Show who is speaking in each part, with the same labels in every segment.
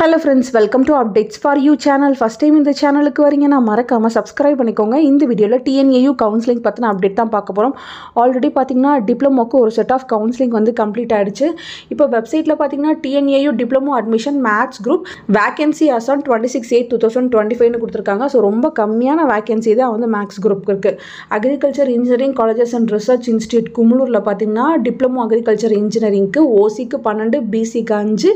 Speaker 1: Hello friends, welcome to Updates for You channel. First time இந்த சேனலுக்கு வரீங்கன்னா மறக்காம subscribe பண்ணிக்கோங்க. இந்த வீடியோல TNAU கவுன்சிலிங் பத்தின அப்டேட் தான் பார்க்க போறோம். ஆல்ரெடி பாத்தீங்கன்னா டிப்ளமோக்கு ஒரு செட் ஆஃப் கவுன்சிலிங் வந்து கம்ப்ளீட் ஆயிடுச்சு. இப்போ வெப்சைட்ல பாத்தீங்கன்னா TNAU diploma admission maths group vacancy as on 26/8/2025 னு கொடுத்திருக்காங்க. சோ ரொம்ப கம்மியான வேகன்சி தான் வந்து மேத்ஸ் குரூப்க்கு இருக்கு. Agriculture engineering colleges and research institute குமுலூர்ல பாத்தீங்கன்னா டிப்ளமோ அக்ரிகல்ச்சர் இன்ஜினியரிங்க்கு OC-க்கு 12, BC-க்கு 5,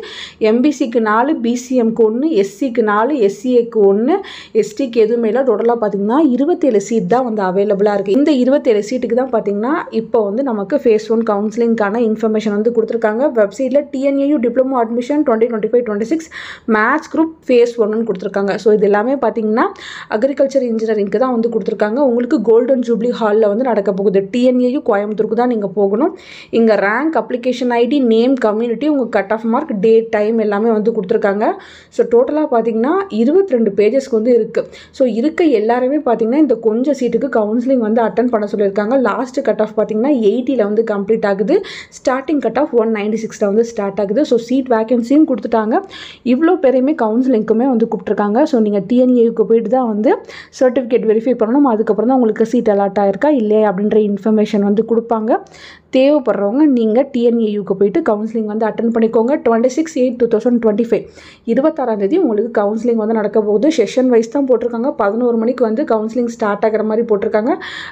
Speaker 1: MBC-க்கு 4, BCM-க்கு 1, SC-க்கு 4, SCA-க்கு 1, ST-க்கு எதுவுமே இல்லை. டோட்டலாக பார்த்தீங்கன்னா 27 சீட் தான் வந்து அவைலபிளாக இருக்குது. இந்த 27 சீட்டுக்கு தான் பார்த்தீங்கன்னா இப்போ வந்து நமக்கு ஃபேஸ் 1 கவுன்சிலிங்கான இன்ஃபர்மேஷன் வந்து கொடுத்துருக்காங்க. வெப்சைட்டில் TNAU diploma admission 2025-26 maths group phase 1ன்னு கொடுத்துருக்காங்க. ஸோ இது எல்லாமே பார்த்தீங்கன்னா அக்ரிகல்ச்சர் இன்ஜினியரிங்க்கு தான் வந்து கொடுத்துருக்காங்க. உங்களுக்கு கோல்டன் ஜூப்ளி ஹாலில் வந்து நடக்க போகுது. TNAU கோயம்புத்தூருக்கு தான் நீங்கள் போகணும். இங்கே rank, application ID, name, community, உங்கள் cut off mark, date, time எல்லாமே வந்து கொடுத்துருக்காங்க. ஸோ டோட்டலாக பார்த்தீங்கன்னா 22 பேஜஸ்க்கு வந்து இருக்குது. ஸோ இருக்க எல்லாருமே பார்த்தீங்கன்னா இந்த கொஞ்சம் சீட்டுக்கு கவுன்சிலிங் வந்து அட்டன் பண்ண சொல்லியிருக்காங்க. லாஸ்ட் கட் ஆஃப் பார்த்தீங்கன்னா 80ல் வந்து கம்ப்ளீட் ஆகுது. ஸ்டார்டிங் கட் ஆஃப் 196ல் வந்து ஸ்டார்ட் ஆகுது. ஸோ சீட் வேகன்சியும் கொடுத்துட்டாங்க. இவ்வளோ பேரையுமே கவுன்சிலிங்க்குமே வந்து கூப்பிட்டுருக்காங்க. ஸோ நீங்கள் TNAUக்கு போயிட்டு தான் வந்து சர்டிஃபிகேட் வெரிஃபை பண்ணணும். அதுக்கப்புறம் தான் உங்களுக்கு சீட் அலாட் ஆயிருக்கா இல்லையா அப்படின்ற இன்ஃபர்மேஷன் வந்து கொடுப்பாங்க. தேவைப்படுறவங்க நீங்கள் TNAUக்கு போயிட்டு கவுன்சிலிங் வந்து அட்டன் பண்ணிக்கோங்க. 26/8/2025 26ஆம் தேதி உங்களுக்கு கவுன்சிலிங் வந்து நடக்க போகுது. செஷன் வைஸ் தான் போட்டிருக்காங்க. 11 மணிக்கு வந்து கவுன்சிலிங் ஸ்டார்ட் ஆகிற மாதிரி போட்டிருக்காங்க.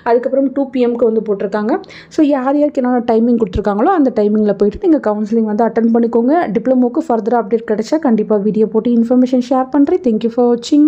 Speaker 1: அதுக்கப்புறம் 2 PM-க்கு வந்து போட்டிருக்காங்க. ஸோ யாருக்கு என்னென்ன டைமிங் கொடுத்துருக்காங்களோ அந்த டைமிங்கில் போயிட்டு நீங்கள் கவுன்சிலிங் வந்து அட்டன் பண்ணிக்கோங்க. டிப்ளமோக்கு ஃபர்தர் அப்டேட் கிடைச்சா கண்டிப்பாக வீடியோ போட்டு இன்ஃபர்மேஷன் ஷேர் பண்ணுறேன். தேங்க்யூ ஃபார் வாட்சிங்.